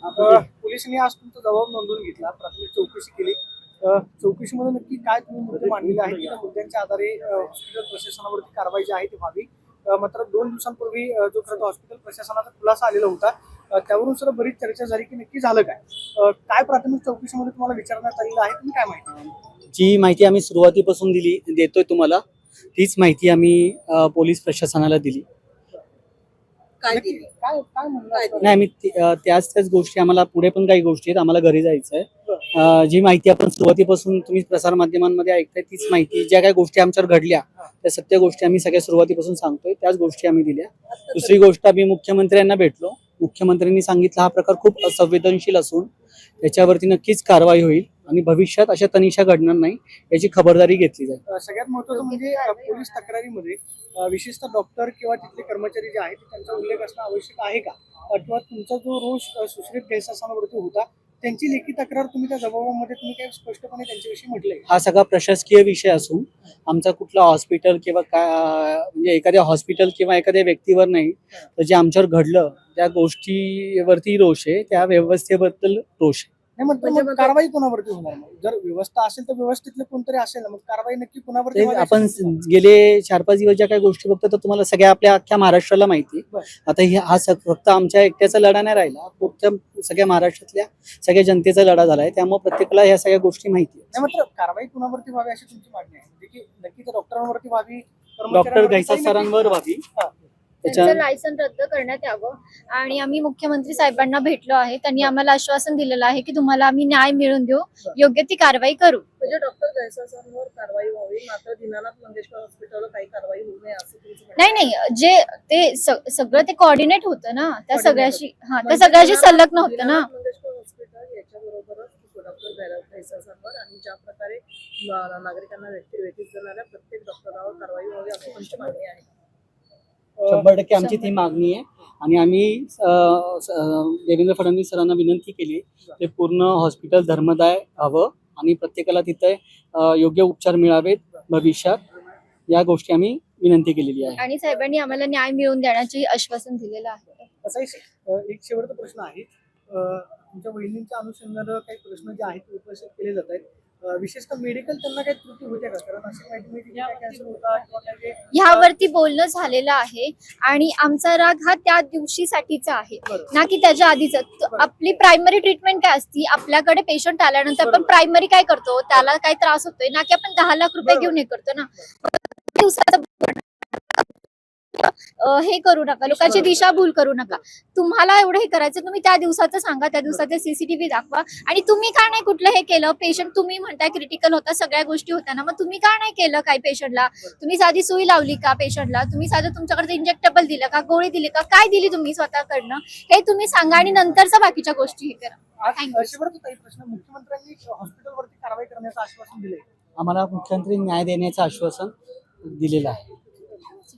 पोलिसांनी आज तुमचा जबाब नोंदवून घेतला, प्राथमिक चौकशी केली. चौकशीमध्ये नक्की काय तुम्ही मुद्दे मांडलेले आहेत की त्या मुद्द्यांच्या आधारे हॉस्पिटल प्रशासनावरती कारवाई जी आहे ती व्हावी. मात्र 2 दिवसांपूर्वी जो खरं हॉस्पिटल प्रशासनाचा खुलासा आलेला होता, त्यावरून सुद्धा बरीच चर्चा झाली की नक्की झालं काय. काय प्राथमिक चौकशीमध्ये तुम्हाला विचारण्यात आलेलं आहे तुम्ही काय माहिती? जी माहिती आम्ही सुरुवातीपासून देतोय तुम्हाला, तीच माहिती आम्ही पोलीस प्रशासनाला दिली. नाही, आम्ही त्याच गोष्टी, आम्हाला पुढे पण काही गोष्टी आहेत, आम्हाला घरी जायचं आहे. जी माहिती आपण सुरुवातीपासून तुम्ही प्रसार माध्यमांमध्ये ऐकताय तीच माहिती, ज्या काही गोष्टी आमच्यावर घडल्या त्या सत्य गोष्टी आम्ही सगळ्या सुरुवातीपासून सांगतोय, त्याच गोष्टी आम्ही दिल्या. दुसरी गोष्ट, आम्ही मुख्यमंत्र्यांना भेटलो. मुख्यमंत्र्यांनी सांगितलं हा प्रकार खूप असंवेदनशील असून त्याच्यावरती नक्कीच कारवाई होईल आणि भविष्यात अशा तनिषा घडणार नाही याची खबरदारी घेतली जाईल. सगळ्यात महत्त्वाचं म्हणजे पोलीस तक्रारीमध्ये विशेषतः डॉक्टर किंवा तिथले कर्मचारी जे आहेत त्यांचा उल्लेख असणं आवश्यक आहे का, किंवा तुमचा जो रोष सुश्रीत प्रशासनावरती होता त्यांची लेखी तक्रार तुम्ही त्या जबाबामध्ये तुम्ही काय स्पष्टपणे त्यांच्याविषयी म्हटलंय? हा सगळा प्रशासकीय विषय असून आमचा कुठला हॉस्पिटल किंवा काय म्हणजे एखाद्या हॉस्पिटल किंवा एखाद्या व्यक्तीवर नाही, तर जे आमच्यावर घडलं त्या गोष्टीवरती रोष आहे, त्या व्यवस्थेबद्दल रोष आहे. नाही मग कारवाई कोणावरती होणार? मग जर व्यवस्था असेल तर व्यवस्थेतले कोणतरी असेल ना, मग कारवाई नक्की कोणावरती व्हावी? आपण गेले 4-5 दिवस ज्या काही गोष्टी बघतो तर तुम्हाला सगळ्या आपल्या अख्ख्या महाराष्ट्राला माहिती. आता हा फक्त आमच्या एकट्याचा लढा नाही राहिला, फक्त सगळ्या महाराष्ट्रातल्या सगळ्या जनतेचा लढा झालाय, त्यामुळे प्रत्येकाला ह्या सगळ्या गोष्टी माहिती आहेत. मात्र कारवाई कोणावरती व्हावी अशी तुमची मागणी आहे, म्हणजे की नक्की त्या डॉक्टरांवरती व्हावी, डॉक्टर घैसा सरांवर व्हावी, त्यांचं लायसन रद्द करण्यात यावं. आणि आम्ही मुख्यमंत्री साहेबांना भेटलो आहे, त्यांनी आम्हाला आश्वासन दिलेलं आहे की तुम्हाला आम्ही न्याय मिळवून देऊ, योग्य ती कारवाई करू. म्हणजे डॉक्टर जयसासांवर कारवाई व्हावी, मात्र दीनानाथ मंगेशकर हॉस्पिटलवर काही कारवाई होऊ नये असं तुमचं म्हणणं आहे? नाही, जे ते सगळं ते कोऑर्डिनेट होतं ना, त्या सगळ्याशी त्या सगळ्याशी संलग्न होतं ना. दीनानाथ मंगेशकर हॉस्पिटल याच्याबरोबरच डॉक्टर जयसासांवर आणि ज्या प्रकारे नागरिकांना व्यतीत जाणाऱ्या प्रत्येक डॉक्टरांवर कारवाई व्हावी असं तुमची मागणी आहे? 100% आमची ती मागणी आहे. आणि आम्ही देवेंद्र फडणवीस सरांना विनंती केली ते पूर्ण हॉस्पिटल धर्मदाय हवं आणि प्रत्येकाला तिथे योग्य उपचार मिळावेत भविष्यात, या गोष्टी आम्ही विनंती केलेली आहे. आणि साहेबांनी आम्हाला न्याय मिळवून देण्याचे आश्वासन दिलेलं आहे. असा एक शेवटचा प्रश्न आहे, तुमच्या वहिनींच्या अनुषंगानं काही प्रश्न जे आहेत उपस्थित केले जात आहेत, विशेषतः मेडिकल त्यांना काही त्रुटी होत्या का? कारण अशी माहिती मिळते की कॅन्सर होता किंवा काय ह्यावरती बोलणं झालेलं आहे आणि आमचा राग हा त्या दिवशीसाठीचा आहे ना की त्याच्या आधीचा. आपली प्रायमरी ट्रीटमेंट काय असती, आपल्याकडे पेशंट आल्यानंतर आपण प्रायमरी काय करतो, त्याला काय त्रास होतोय ना की आपण 10 लाख रुपये घेऊन हे करतो ना. दिवसाचं हे करू नका, लोकांची दिशाभूल करू नका. तुम्हाला एवढं हे करायचं, तुम्ही त्या दिवसाचं सांगा, त्या दिवसाचे सीसीटीव्ही दाखवा. आणि तुम्ही का नाही कुठलं हे केलं? पेशंट तुम्ही म्हणताय क्रिटिकल होता, सगळ्या गोष्टी होत्या ना, मग तुम्ही का नाही केलं काही पेशंटला? तुम्ही साधी सुई लावली का पेशंटला? तुम्ही साधं तुमच्याकडे इंजेक्टेबल दिलं का, गोळी दिली का, काय दिली तुम्ही स्वतःकडनं, हे तुम्ही सांगा आणि नंतरच्या बाकीच्या गोष्टी हे करा. शेवटचा काही प्रश्न, मुख्यमंत्र्यांनी हॉस्पिटलवरती कारवाई करण्याचं आश्वासन दिलंय, आम्हाला मुख्यमंत्री न्याय देण्याचं आश्वासन दिलेलं आहे.